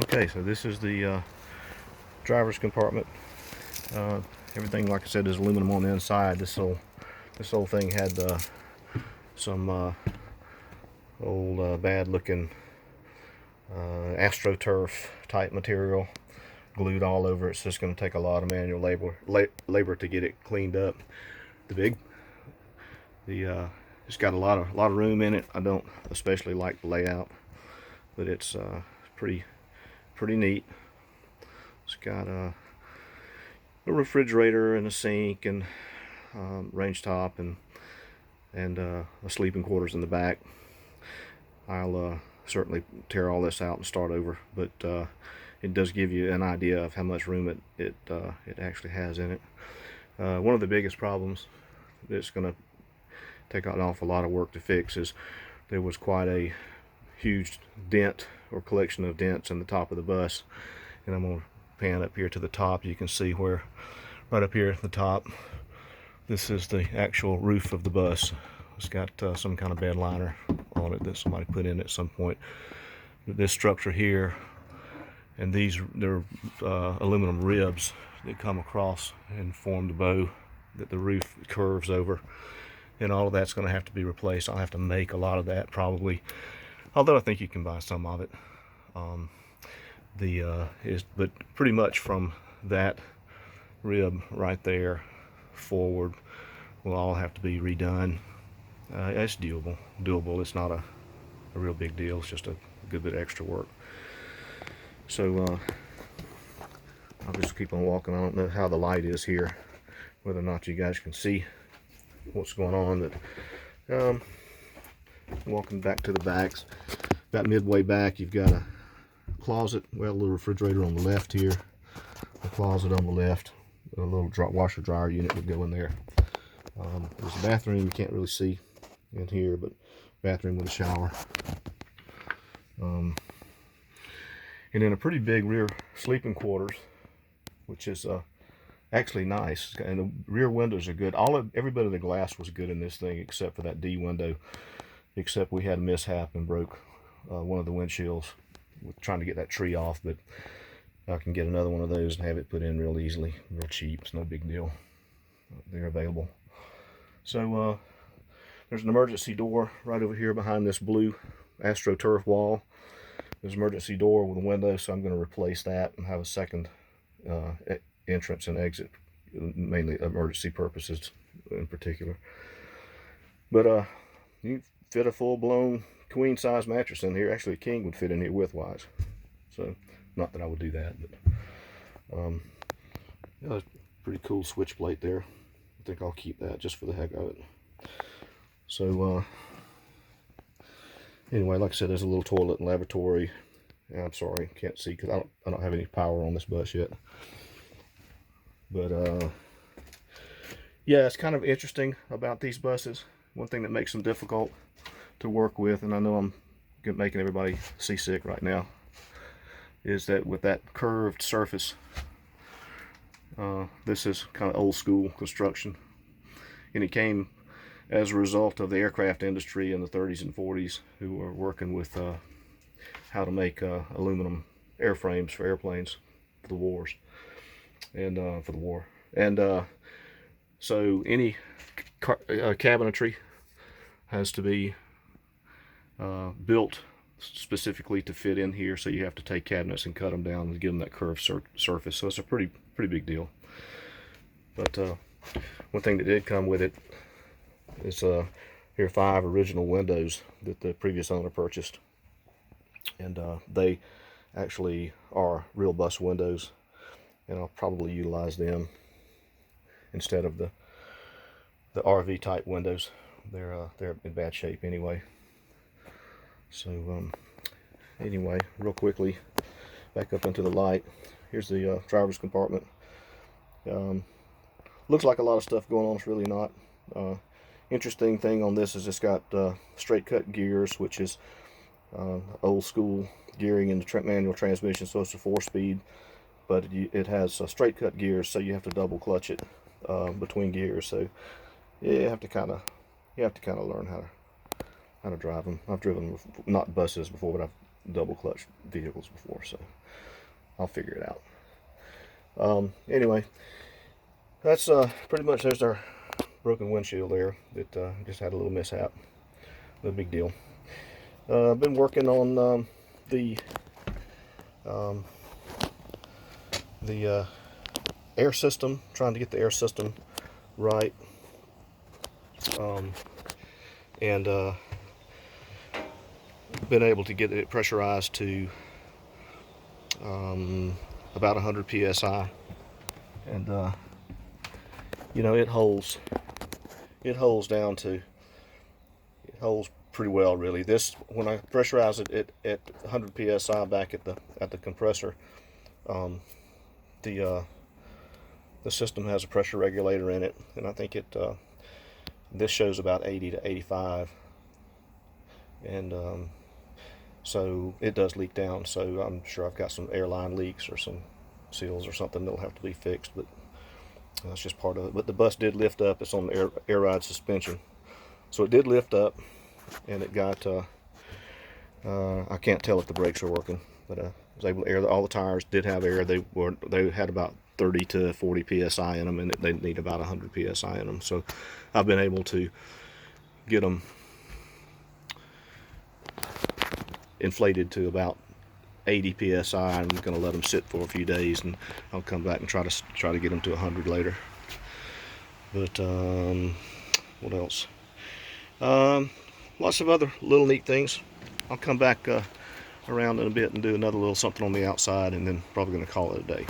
Okay, so this is the driver's compartment. Everything, like I said, is aluminum on the inside. This whole thing had some old bad-looking AstroTurf type material glued all over it. So it's going to take a lot of manual labor to get it cleaned up. It's got a lot of room in it. I don't especially like the layout, but it's pretty neat. It's got a refrigerator and a sink and range top and a sleeping quarters in the back. I'll certainly tear all this out and start over, but it does give you an idea of how much room it actually has in it. One of the biggest problems that's going to take an awful lot of work to fix is there was quite a huge dent or collection of dents in the top of the bus, and I'm going to pan up here to the top. You can see where right up here at the top, this is the actual roof of the bus. It's got some kind of bed liner on it that somebody put in at some point. This structure here and they're aluminum ribs that come across and form the bow that the roof curves over, and all of that's going to have to be replaced. I'll have to make a lot of that probably, although I think you can buy some of it. But pretty much from that rib right there forward will all have to be redone. It's doable. It's not a real big deal. It's just a good bit of extra work. So I'll just keep on walking. I don't know how the light is here, whether or not you guys can see what's going on. But walking back to the backs, about midway back, you've got a closet, well, a little refrigerator on the left here, a closet on the left, a little washer dryer unit would go in there. There's a bathroom. You can't really see in here, but bathroom with a shower. And then a pretty big rear sleeping quarters, which is actually nice. And the rear windows are good. Every bit of the glass was good in this thing except for that D window. Except we had a mishap and broke one of the windshields with trying to get that tree off, but I can get another one of those and have it put in real easily, real cheap. It's no big deal. They're available. So there's an emergency door right over here behind this blue AstroTurf wall. There's an emergency door with a window, so I'm going to replace that and have a second entrance and exit, mainly emergency purposes in particular. But you fit a full-blown queen size mattress in here. Actually, a king would fit in here width-wise. So, not that I would do that, but yeah, that's a pretty cool switch plate there. I think I'll keep that just for the heck of it. So, anyway, like I said, there's a little toilet and lavatory. I'm sorry, can't see because I don't have any power on this bus yet. But yeah, it's kind of interesting about these buses. One thing that makes them difficult to work with, and I know I'm making everybody seasick right now, is that with that curved surface, this is kind of old school construction, and it came as a result of the aircraft industry in the 30s and 40s, who were working with how to make aluminum airframes for airplanes for the wars and for the war. And so any cabinetry has to be built specifically to fit in here, so you have to take cabinets and cut them down and give them that curved surface. So it's a pretty big deal. But one thing that did come with it is here 5 original windows that the previous owner purchased, and they actually are real bus windows, and I'll probably utilize them instead of the RV type windows. They're in bad shape anyway. So anyway, real quickly, back up into the light. Here's the driver's compartment. Looks like a lot of stuff going on. It's really not. Interesting thing on this is it's got straight cut gears, which is old school gearing in the manual transmission, so it's a 4-speed, but it has straight cut gears, so you have to double clutch it between gears. So you have to kind of learn how to drive them. I've driven not buses before, but double clutch vehicles before, so I'll figure it out. Anyway, that's pretty much, there's our broken windshield there that just had a little mishap. No big deal. I've been working on the air system, trying to get the air system right, and been able to get it pressurized to about 100 psi, and you know, it holds pretty well, really. This, when I pressurize it at 100 psi back at the compressor, the system has a pressure regulator in it, and I think this shows about 80 to 85, and so it does leak down. So I'm sure I've got some airline leaks or some seals or something that'll have to be fixed, but that's just part of it. But the bus did lift up. It's on the air ride suspension, so it did lift up, and it got I can't tell if the brakes are working, but I was able to air. All the tires did have air. They had about 30 to 40 psi in them, and they need about 100 psi in them. So I've been able to get them inflated to about 80 psi. I'm going to let them sit for a few days, and I'll come back and try to get them to 100 later. But what else? Lots of other little neat things. I'll come back around in a bit and do another little something on the outside, and then probably going to call it a day.